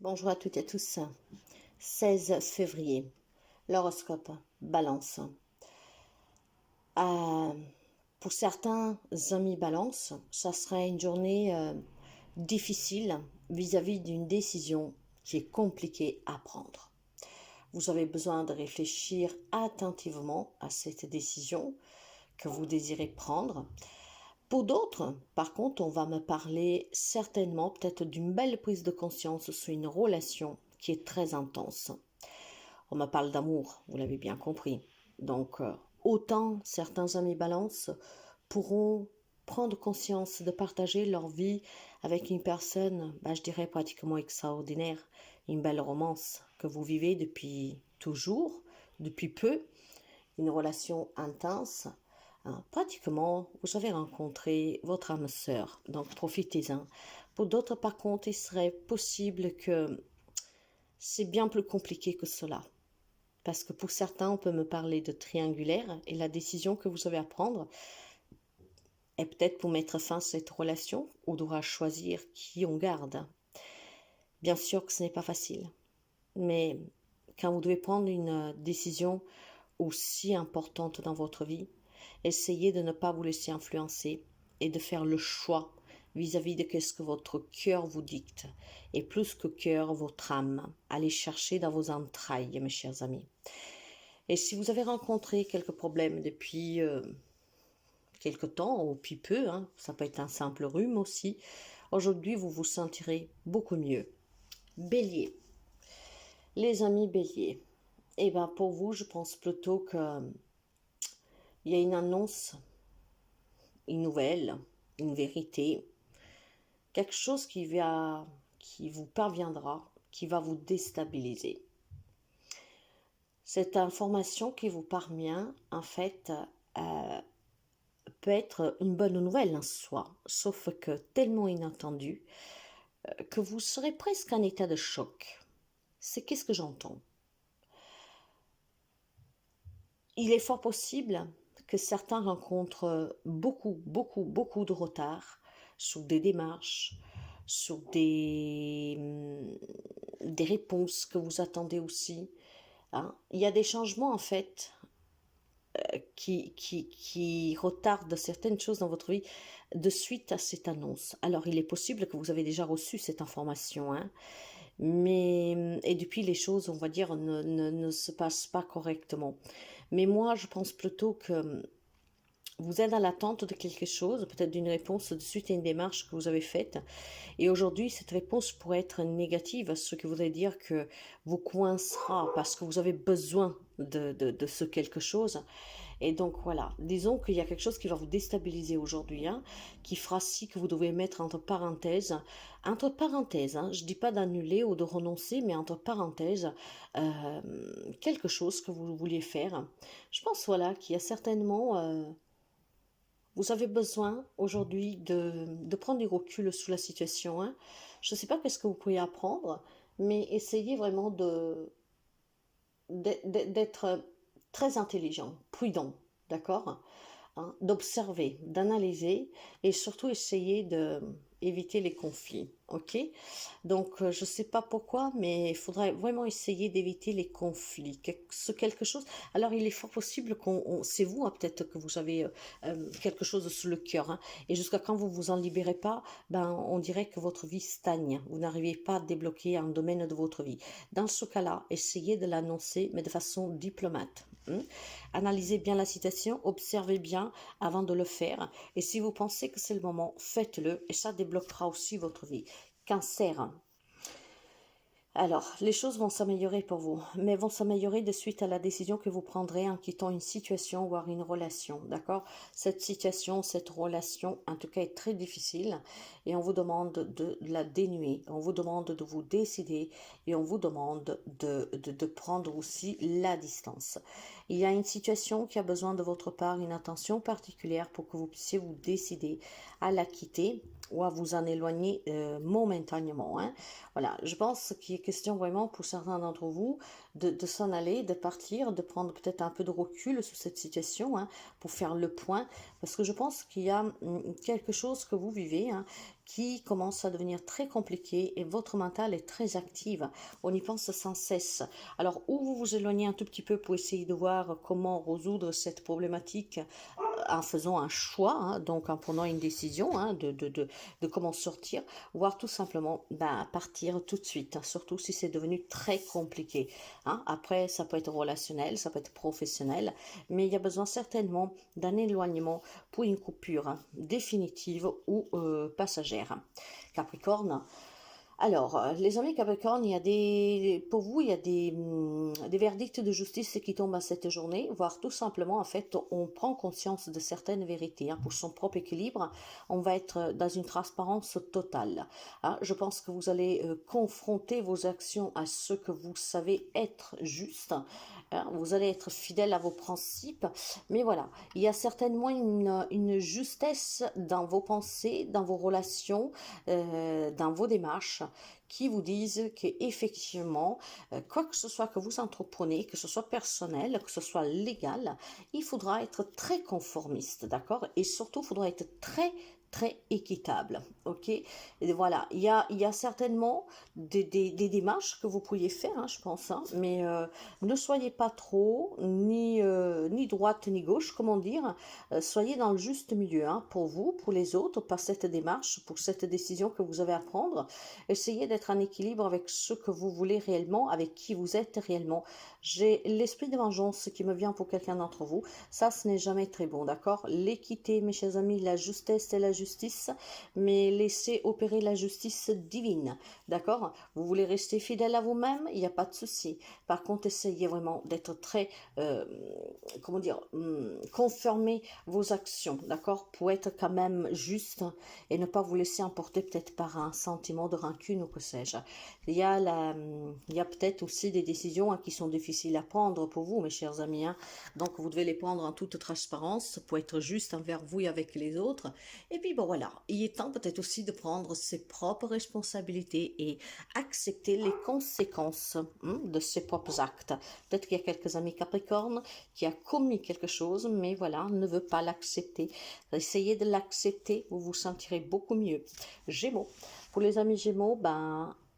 Bonjour à toutes et à tous. 16 février, l'horoscope Balance. Euh, pour certains amis Balance, ça serait une journée difficile vis-à-vis d'une décision qui est compliquée à prendre. Vous avez besoin de réfléchir attentivement à cette décision que vous désirez prendre. Pour d'autres, par contre, on va me parler certainement peut-être d'une belle prise de conscience sur une relation qui est très intense. On me parle d'amour, vous l'avez bien compris. Donc, autant certains amis balance pourront prendre conscience de partager leur vie avec une personne, je dirais pratiquement extraordinaire, une belle romance que vous vivez depuis toujours, depuis peu, une relation intense. Pratiquement, vous avez rencontré votre âme sœur, donc profitez-en. Pour d'autres, par contre, il serait possible que c'est bien plus compliqué que cela. Parce que pour certains, on peut me parler de triangulaire et la décision que vous avez à prendre est peut-être pour mettre fin à cette relation ou devra choisir qui on garde. Bien sûr que ce n'est pas facile, mais quand vous devez prendre une décision aussi importante dans votre vie, essayez de ne pas vous laisser influencer et de faire le choix vis-à-vis de ce que votre cœur vous dicte. Et plus que cœur, votre âme. Allez chercher dans vos entrailles, mes chers amis. Et si vous avez rencontré quelques problèmes depuis quelque temps, ou depuis peu, ça peut être un simple rhume aussi, aujourd'hui vous vous sentirez beaucoup mieux. Bélier. Les amis bélier. Eh bien pour vous, je pense plutôt que il y a une annonce, une nouvelle, une vérité, quelque chose qui vous parviendra, qui va vous déstabiliser. Cette information qui vous parvient, en fait, peut être une bonne nouvelle en soi, sauf que tellement inattendue que vous serez presque en état de choc. C'est qu'est-ce que j'entends? Il est fort possible que certains rencontrent beaucoup de retard sur des démarches, sur des réponses que vous attendez aussi. Il y a des changements en fait qui retardent certaines choses dans votre vie de suite à cette annonce. Alors il est possible que vous avez déjà reçu cette information, mais et depuis les choses, on va dire, ne se passent pas correctement. Mais moi, je pense plutôt que vous êtes à l'attente de quelque chose, peut-être d'une réponse de suite à une démarche que vous avez faite. Et aujourd'hui, cette réponse pourrait être négative, ce qui voudrait dire que vous coincera parce que vous avez besoin de ce quelque chose. Et donc voilà, disons qu'il y a quelque chose qui va vous déstabiliser aujourd'hui, qui fera si que vous devez mettre entre parenthèses, je dis pas d'annuler ou de renoncer, mais entre parenthèses, quelque chose que vous vouliez faire. Je pense voilà qu'il y a certainement vous avez besoin aujourd'hui de prendre du recul sur la situation. Je ne sais pas qu'est-ce que vous pouvez apprendre, mais essayez vraiment d'être très intelligent, prudent, d'accord, d'observer, d'analyser et surtout essayer de éviter les conflits, ok? Donc, je ne sais pas pourquoi, mais il faudrait vraiment essayer d'éviter les conflits. Quelque chose. Alors, il est fort possible c'est vous, peut-être que vous avez quelque chose sur le cœur, et jusqu'à quand vous vous en libérez pas, on dirait que votre vie stagne. Vous n'arrivez pas à débloquer un domaine de votre vie. Dans ce cas-là, essayez de l'annoncer, mais de façon diplomate. Analysez bien la situation, observez bien avant de le faire. Et si vous pensez que c'est le moment, faites-le et ça débloquera aussi votre vie. Cancer. Alors, les choses vont s'améliorer pour vous, mais vont s'améliorer de suite à la décision que vous prendrez en quittant une situation, voire une relation, d'accord? Cette situation, cette relation, en tout cas, est très difficile et on vous demande de la dénuer, on vous demande de vous décider et on vous demande de prendre aussi la distance. Il y a une situation qui a besoin de votre part, une attention particulière pour que vous puissiez vous décider à la quitter ou à vous en éloigner momentanément. Voilà, je pense qu'il y a est question vraiment pour certains d'entre vous de s'en aller, de partir, de prendre peut-être un peu de recul sur cette situation, hein, pour faire le point, parce que je pense qu'il y a quelque chose que vous vivez, hein, qui commence à devenir très compliqué et votre mental est très active. On y pense sans cesse. Alors, ou vous vous éloignez un tout petit peu pour essayer de voir comment résoudre cette problématique en faisant un choix, hein, donc en prenant une décision, hein, de comment sortir, voire tout simplement partir tout de suite, hein, surtout si c'est devenu très compliqué. Hein. Après, ça peut être relationnel, ça peut être professionnel, mais il y a besoin certainement d'un éloignement pour une coupure, hein, définitive ou passagère. Capricorne. Alors, les amis Capricorne, pour vous, il y a des verdicts de justice qui tombent à cette journée, voire tout simplement, en fait, on prend conscience de certaines vérités, hein, pour son propre équilibre. On va être dans une transparence totale. Hein. Je pense que vous allez confronter vos actions à ce que vous savez être juste. Hein. Vous allez être fidèle à vos principes, mais voilà, il y a certainement une justesse dans vos pensées, dans vos relations, dans vos démarches, qui vous disent qu'effectivement, quoi que ce soit que vous entreprenez, que ce soit personnel, que ce soit légal, il faudra être très conformiste, d'accord? Et surtout, il faudra être très équitable, ok? Et voilà, il y a certainement des démarches que vous pourriez faire, hein, je pense, hein, mais ne soyez pas trop, ni droite ni gauche, comment dire, soyez dans le juste milieu, hein, pour vous, pour les autres, par cette démarche, pour cette décision que vous avez à prendre. Essayez d'être en équilibre avec ce que vous voulez réellement, avec qui vous êtes réellement. J'ai l'esprit de vengeance qui me vient pour quelqu'un d'entre vous. Ça, ce n'est jamais très bon, d'accord? L'équité, mes chers amis, la justesse et la justice, mais laissez opérer la justice divine, d'accord? Vous voulez rester fidèle à vous-même, il n'y a pas de souci. Par contre, essayez vraiment d'être très, comment dire, conformer vos actions, d'accord? Pour être quand même juste et ne pas vous laisser emporter peut-être par un sentiment de rancune ou que sais-je. Il y a peut-être aussi des décisions, hein, qui sont difficiles à prendre pour vous, mes chers amis, hein. Donc, vous devez les prendre en toute transparence pour être juste envers vous et avec les autres. Et puis, bon, voilà, il est temps peut-être aussi de prendre ses propres responsabilités et accepter les conséquences, de ses propres actes. Peut-être qu'il y a quelques amis Capricorne qui a commis quelque chose, mais voilà, ne veut pas l'accepter. Essayez de l'accepter, vous vous sentirez beaucoup mieux. Gémeaux. Pour les amis Gémeaux,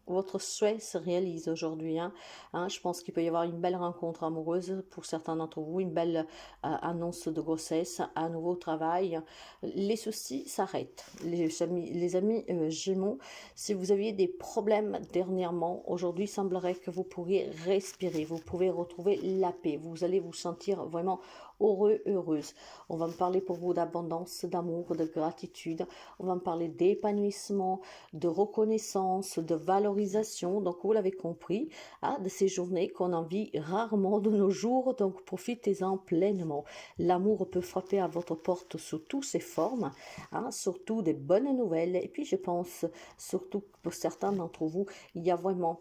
votre souhait se réalise aujourd'hui, hein. Je pense qu'il peut y avoir une belle rencontre amoureuse pour certains d'entre vous, une belle annonce de grossesse, un nouveau travail. Les soucis s'arrêtent. Les amis Gémeaux, si vous aviez des problèmes dernièrement, aujourd'hui semblerait que vous pourriez respirer, vous pouvez retrouver la paix, vous allez vous sentir vraiment heureux, heureuse. On va me parler pour vous d'abondance, d'amour, de gratitude. On va me parler d'épanouissement, de reconnaissance, de valorisation. Donc, vous l'avez compris, hein, de ces journées qu'on en vit rarement de nos jours. Donc, profitez-en pleinement. L'amour peut frapper à votre porte sous toutes ses formes, hein, surtout des bonnes nouvelles. Et puis, je pense, surtout pour certains d'entre vous, il y a vraiment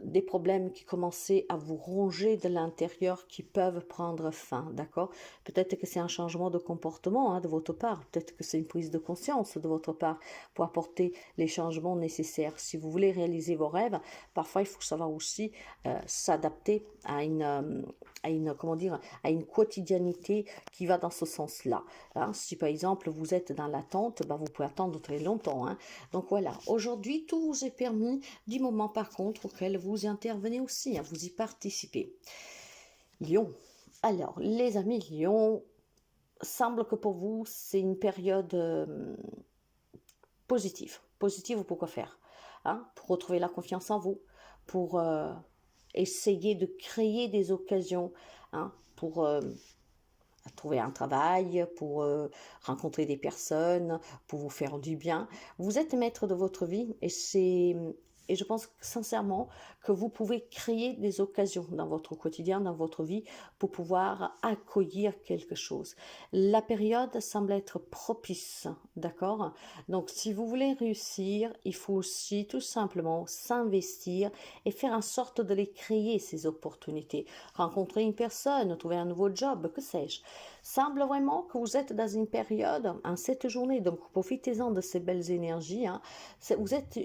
des problèmes qui commençaient à vous ronger de l'intérieur qui peuvent prendre fin, d'accord? Peut-être que c'est un changement de comportement, hein, de votre part, peut-être que c'est une prise de conscience de votre part pour apporter les changements nécessaires. Si vous voulez réaliser vos rêves, parfois il faut savoir aussi s'adapter comment dire, à une quotidianité qui va dans ce sens-là. Hein, si par exemple vous êtes dans l'attente, vous pouvez attendre très longtemps, hein. Donc voilà, aujourd'hui tout vous est permis du moment par contre auquel vous intervenez aussi, hein, vous y participez. Lion. Alors, les amis Lion, semble que pour vous, c'est une période positive. Positive pour quoi faire, hein? Pour retrouver la confiance en vous, pour essayer de créer des occasions, hein, pour trouver un travail, pour rencontrer des personnes, pour vous faire du bien. Vous êtes maître de votre vie et je pense sincèrement que vous pouvez créer des occasions dans votre quotidien, dans votre vie, pour pouvoir accueillir quelque chose. La période semble être propice, d'accord? Donc, si vous voulez réussir, il faut aussi tout simplement s'investir et faire en sorte de les créer, ces opportunités. Rencontrer une personne, trouver un nouveau job, que sais-je. Semble vraiment que vous êtes dans une période, en cette journée, donc profitez-en de ces belles énergies, hein. Vous êtes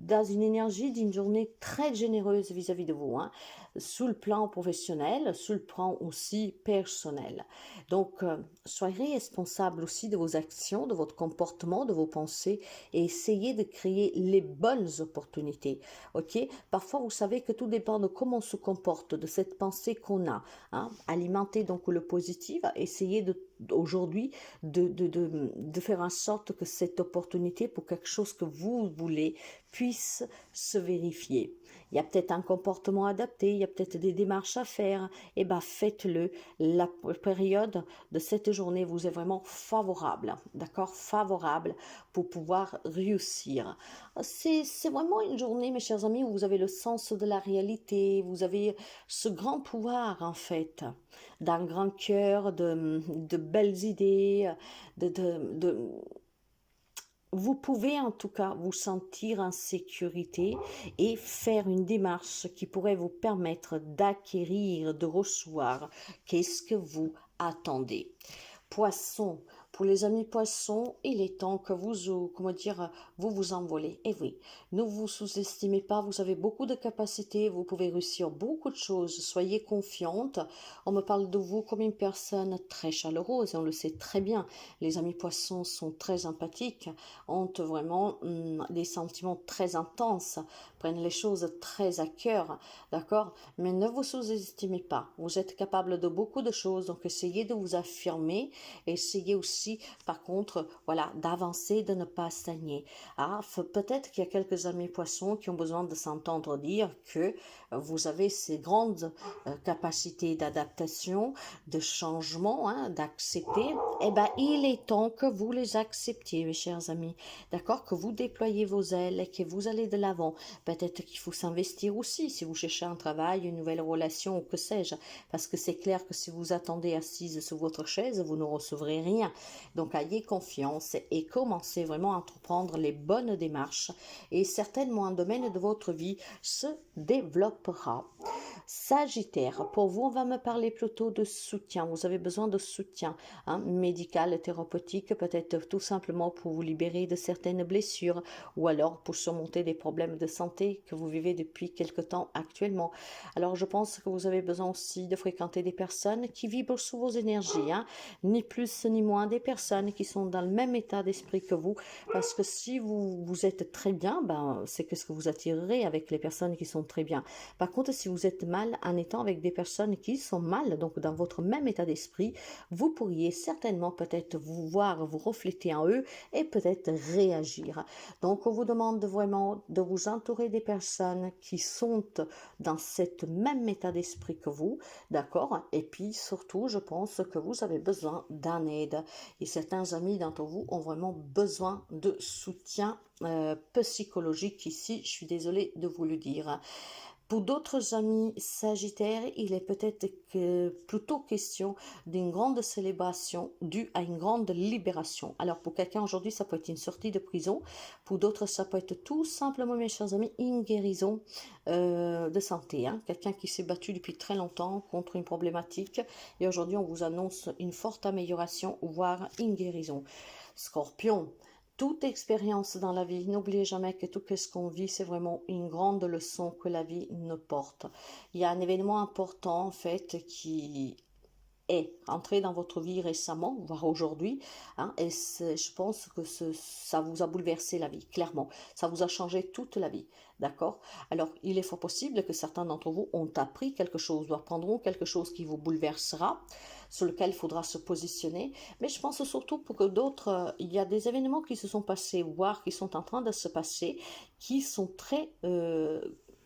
dans une énergie l'énergie d'une journée très généreuse vis-à-vis de vous, hein, sous le plan professionnel, sous le plan aussi personnel. Donc, soyez responsable aussi de vos actions, de votre comportement, de vos pensées et essayez de créer les bonnes opportunités. Ok? Parfois, vous savez que tout dépend de comment on se comporte, de cette pensée qu'on a. Hein? Alimenter donc le positif, essayez aujourd'hui de faire en sorte que cette opportunité pour quelque chose que vous voulez puisse se vérifier. Il y a peut-être un comportement adapté, il y a peut-être des démarches à faire, et bien faites-le. La période de cette journée vous est vraiment favorable, d'accord? Favorable pour pouvoir réussir. C'est vraiment une journée, mes chers amis, où vous avez le sens de la réalité, vous avez ce grand pouvoir en fait, d'un grand cœur, de belles idées, de vous pouvez en tout cas vous sentir en sécurité et faire une démarche qui pourrait vous permettre d'acquérir, de recevoir. Qu'est-ce que vous attendez? Poisson, pour les amis poissons, il est temps que vous vous envolez. Et oui, ne vous sous-estimez pas, vous avez beaucoup de capacités, vous pouvez réussir beaucoup de choses, soyez confiante. On me parle de vous comme une personne très chaleureuse, et on le sait très bien. Les amis poissons sont très empathiques, ont vraiment des sentiments très intenses, prennent les choses très à cœur, d'accord? Mais ne vous sous-estimez pas, vous êtes capable de beaucoup de choses, donc essayez de vous affirmer. Essayez aussi, par contre, voilà, d'avancer, de ne pas stagner. Ah, peut-être qu'il y a quelques amis poissons qui ont besoin de s'entendre dire que vous avez ces grandes capacités d'adaptation, de changement, hein, d'accepter. Eh bien, il est temps que vous les acceptiez, mes chers amis. D'accord? Que vous déployez vos ailes et que vous allez de l'avant. Peut-être qu'il faut s'investir aussi si vous cherchez un travail, une nouvelle relation ou que sais-je. Parce que c'est clair que si vous attendez assise sur votre chaise, vous ne recevrez rien. Donc, ayez confiance et commencez vraiment à entreprendre les bonnes démarches et certainement un domaine de votre vie se développera. Sagittaire, pour vous, on va me parler plutôt de soutien. Vous avez besoin de soutien hein, médical, thérapeutique, peut-être tout simplement pour vous libérer de certaines blessures ou alors pour surmonter des problèmes de santé que vous vivez depuis quelque temps actuellement. Alors, je pense que vous avez besoin aussi de fréquenter des personnes qui vibrent sous vos énergies, hein, ni plus ni moins des personnes qui sont dans le même état d'esprit que vous, parce que si vous êtes très bien, ben, c'est que ce que vous attirerez avec les personnes qui sont très bien. Par contre, si vous êtes mal en étant avec des personnes qui sont mal, donc dans votre même état d'esprit, vous pourriez certainement peut-être vous voir, vous refléter en eux et peut-être réagir. Donc, on vous demande vraiment de vous entourer des personnes qui sont dans cet même état d'esprit que vous, d'accord? Et puis, surtout, je pense que vous avez besoin d'un aide. Et certains amis d'entre vous ont vraiment besoin de soutien psychologique ici, je suis désolée de vous le dire. Pour d'autres amis sagittaires, il est peut-être plutôt question d'une grande célébration due à une grande libération. Alors pour quelqu'un aujourd'hui, ça peut être une sortie de prison. Pour d'autres, ça peut être tout simplement, mes chers amis, une guérison de santé. Hein. Quelqu'un qui s'est battu depuis très longtemps contre une problématique et aujourd'hui, on vous annonce une forte amélioration, voire une guérison. Scorpion. Toute expérience dans la vie, n'oubliez jamais que tout ce qu'on vit, c'est vraiment une grande leçon que la vie nous porte. Il y a un événement important, en fait, qui est entré dans votre vie récemment, voire aujourd'hui, hein, et je pense que ça vous a bouleversé la vie, clairement. Ça vous a changé toute la vie, d'accord? Alors, il est fort possible que certains d'entre vous ont appris quelque chose, ou apprendront quelque chose qui vous bouleversera, sur lequel il faudra se positionner, mais je pense surtout pour que d'autres, il y a des événements qui se sont passés, voire qui sont en train de se passer, qui sont très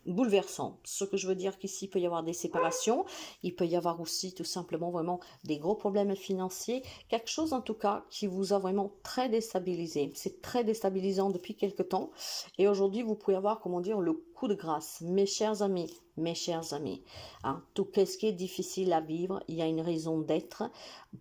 bouleversants. Ce que je veux dire qu'ici, il peut y avoir des séparations, il peut y avoir aussi tout simplement vraiment des gros problèmes financiers, quelque chose en tout cas qui vous a vraiment très déstabilisé. C'est très déstabilisant depuis quelque temps et aujourd'hui, vous pouvez avoir, comment dire, le coup de grâce. Mes chers amis, hein, tout ce qui est difficile à vivre, il y a une raison d'être.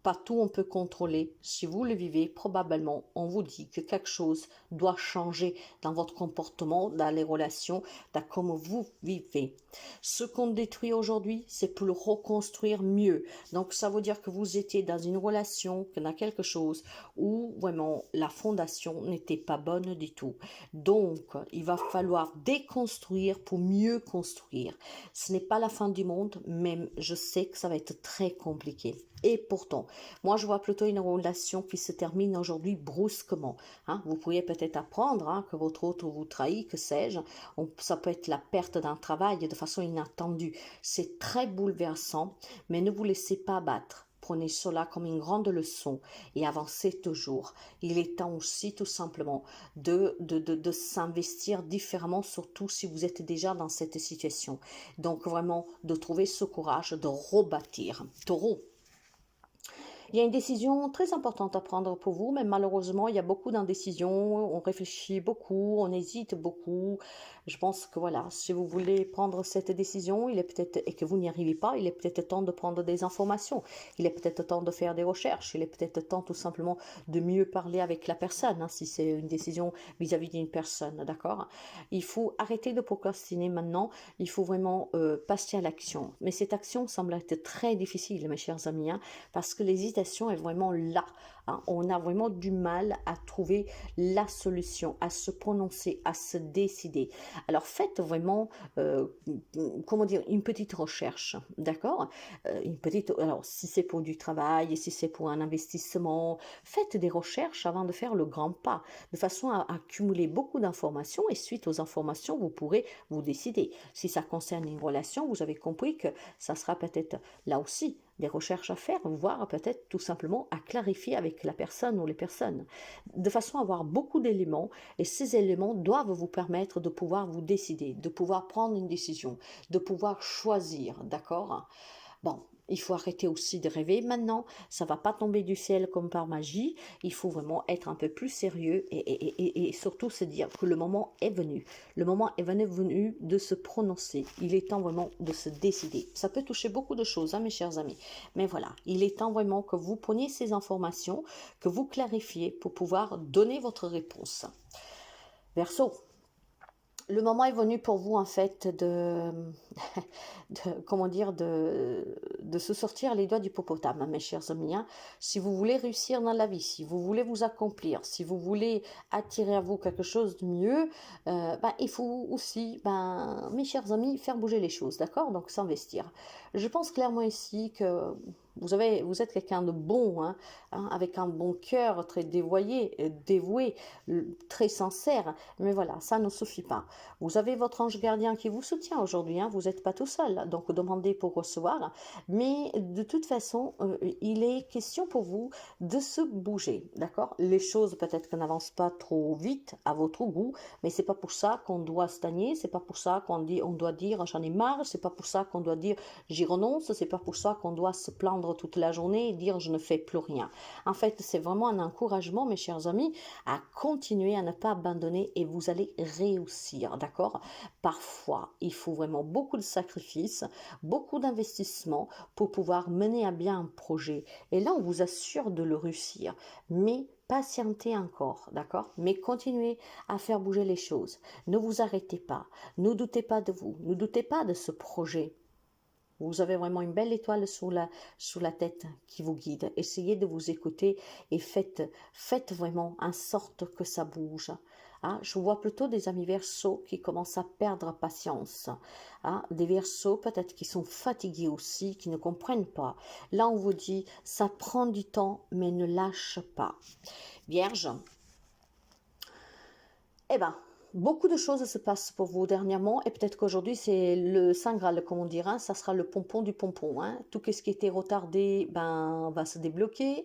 Pas tout on peut contrôler. Si vous le vivez, probablement, on vous dit que quelque chose doit changer dans votre comportement, dans les relations, dans comment vous vivez. Ce qu'on détruit aujourd'hui, c'est pour le reconstruire mieux. Donc, ça veut dire que vous étiez dans une relation, dans quelque chose où vraiment la fondation n'était pas bonne du tout. Donc, il va falloir déconstruire pour mieux construire. Ce n'est pas la fin du monde, même je sais que ça va être très compliqué. Et pourtant, moi je vois plutôt une relation qui se termine aujourd'hui brusquement. Hein. Vous pourriez peut-être apprendre hein, que votre autre vous trahit, que sais-je. Ça peut être la perte d'un travail de façon inattendue. C'est très bouleversant, mais ne vous laissez pas abattre. Prenez cela comme une grande leçon et avancez toujours. Il est temps aussi tout simplement de s'investir différemment, surtout si vous êtes déjà dans cette situation. Donc vraiment de trouver ce courage de rebâtir. Taureau. Il y a une décision très importante à prendre pour vous, mais malheureusement, il y a beaucoup d'indécisions, on réfléchit beaucoup, on hésite beaucoup. Je pense que voilà, si vous voulez prendre cette décision, il est peut-être, et que vous n'y arrivez pas, il est peut-être temps de prendre des informations, il est peut-être temps de faire des recherches, il est peut-être temps tout simplement de mieux parler avec la personne, hein, si c'est une décision vis-à-vis d'une personne, d'accord? Il faut arrêter de procrastiner maintenant, il faut vraiment passer à l'action. Mais cette action semble être très difficile, mes chers amis, hein, parce que l'hésitation est vraiment là. Hein. On a vraiment du mal à trouver la solution, à se prononcer, à se décider. Alors faites vraiment, comment dire, une petite recherche, d'accord? Une petite, alors si c'est pour du travail, et si c'est pour un investissement, faites des recherches avant de faire le grand pas, de façon à accumuler beaucoup d'informations et suite aux informations, vous pourrez vous décider. Si ça concerne une relation, vous avez compris que ça sera peut-être là aussi des recherches à faire, voire peut-être tout simplement à clarifier avec la personne ou les personnes, de façon à avoir beaucoup d'éléments, et ces éléments doivent vous permettre de pouvoir vous décider, de pouvoir prendre une décision, de pouvoir choisir, d'accord? Bon, il faut arrêter aussi de rêver maintenant, ça va pas tomber du ciel comme par magie, il faut vraiment être un peu plus sérieux et surtout se dire que le moment est venu. Le moment est venu de se prononcer, il est temps vraiment de se décider. Ça peut toucher beaucoup de choses, hein, mes chers amis, mais voilà, il est temps vraiment que vous preniez ces informations, que vous clarifiez pour pouvoir donner votre réponse. Verseau. Le moment est venu pour vous en fait comment dire, de se sortir les doigts du popotam, hein, mes chers amis. Hein. Si vous voulez réussir dans la vie, si vous voulez vous accomplir, si vous voulez attirer à vous quelque chose de mieux, il faut aussi, mes chers amis, faire bouger les choses, d'accord? Donc s'investir. Je pense clairement ici que vous êtes quelqu'un de bon, hein, avec un bon cœur, très dévoué, très sincère. Mais voilà, ça ne suffit pas. Vous avez votre ange gardien qui vous soutient aujourd'hui. Hein, vous n'êtes pas tout seul, donc demandez pour recevoir. Mais de toute façon, il est question pour vous de se bouger, d'accord? Les choses peut-être que n'avancent pas trop vite à votre goût, mais c'est pas pour ça qu'on doit stagner. C'est pas pour ça on doit dire j'en ai marre. C'est pas pour ça qu'on doit dire j'y renonce. C'est pas pour ça qu'on doit se plaindre toute la journée et dire je ne fais plus rien. En fait, c'est vraiment un encouragement, mes chers amis, à continuer, à ne pas abandonner et vous allez réussir, d'accord? Parfois, il faut vraiment beaucoup de sacrifices, beaucoup d'investissements pour pouvoir mener à bien un projet. Et là, on vous assure de le réussir. Mais patientez encore, d'accord? Mais continuez à faire bouger les choses. Ne vous arrêtez pas. Ne doutez pas de vous. Ne doutez pas de ce projet. Vous avez vraiment une belle étoile sous la tête qui vous guide. Essayez de vous écouter et faites vraiment en sorte que ça bouge. Hein, je vois plutôt des amis Verseaux qui commencent à perdre patience. Hein, des Verseaux peut-être qui sont fatigués aussi, qui ne comprennent pas. Là, on vous dit, ça prend du temps, mais ne lâche pas. Vierge, eh ben, beaucoup de choses se passent pour vous dernièrement et peut-être qu'aujourd'hui c'est le Saint Graal, comme on dirait, hein, ça sera le pompon du pompon. Hein. Tout ce qui était retardé va se débloquer,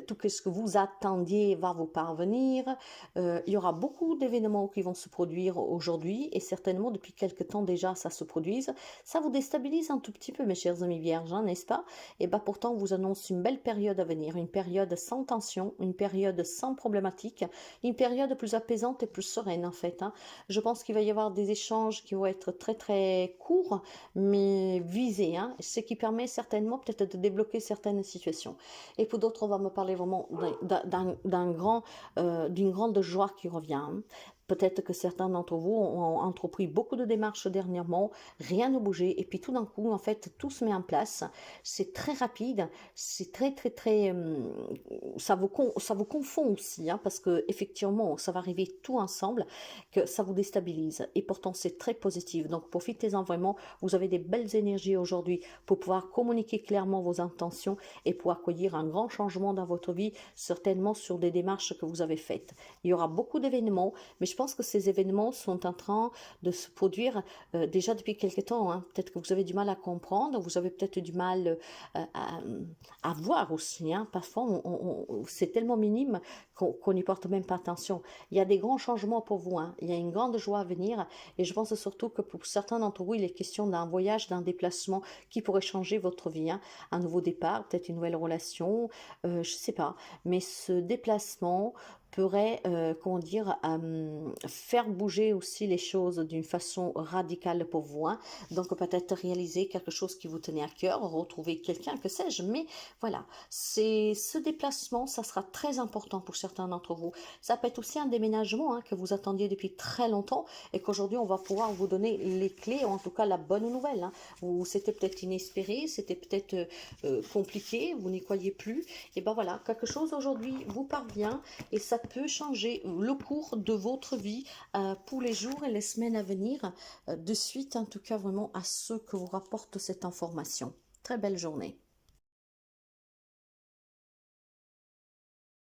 tout ce que vous attendiez va vous parvenir. Il y aura beaucoup d'événements qui vont se produire aujourd'hui et certainement depuis quelque temps déjà ça se produise. Ça vous déstabilise un tout petit peu, mes chers amis vierges, hein, n'est-ce pas? Et pourtant on vous annonce une belle période à venir, une période sans tension, une période sans problématique, une période plus apaisante et plus sereine en fait. fait, hein. Je pense qu'il va y avoir des échanges qui vont être très très courts, mais visés, hein, ce qui permet certainement peut-être de débloquer certaines situations. Et pour d'autres, on va me parler vraiment d'une grande joie qui revient, hein. Peut-être que certains d'entre vous ont entrepris beaucoup de démarches dernièrement, rien ne bougeait, et puis tout d'un coup, en fait, tout se met en place. C'est très rapide, c'est très, très, très. Ça vous confond aussi, hein, parce que effectivement, ça va arriver tout ensemble, que ça vous déstabilise. Et pourtant, c'est très positif. Donc, profitez-en vraiment. Vous avez des belles énergies aujourd'hui pour pouvoir communiquer clairement vos intentions et pour accueillir un grand changement dans votre vie, certainement sur des démarches que vous avez faites. Il y aura beaucoup d'événements, mais je pense que ces événements sont en train de se produire déjà depuis quelques temps, hein. Peut-être que vous avez du mal à comprendre, vous avez peut-être du mal à voir aussi, hein. Parfois, c'est tellement minime qu'on n'y porte même pas attention. Il y a des grands changements pour vous, hein. Il y a une grande joie à venir, et je pense surtout que pour certains d'entre vous, il est question d'un voyage, d'un déplacement qui pourrait changer votre vie, hein. Un nouveau départ, peut-être une nouvelle relation, je ne sais pas. Mais ce déplacement pourrait, comment dire, faire bouger aussi les choses d'une façon radicale pour vous, hein. Donc peut-être réaliser quelque chose qui vous tenait à cœur, retrouver quelqu'un, que sais-je. Mais voilà, c'est ce déplacement, ça sera très important pour certains d'entre vous. Ça peut être aussi un déménagement, hein, que vous attendiez depuis très longtemps et qu'aujourd'hui on va pouvoir vous donner les clés, ou en tout cas la bonne nouvelle, hein. Ou c'était peut-être inespéré, c'était peut-être compliqué, vous n'y croyez plus. Et ben voilà, quelque chose aujourd'hui vous parvient, et ça peut changer le cours de votre vie pour les jours et les semaines à venir, de suite en tout cas vraiment à ceux que vous rapporte cette information. Très belle journée.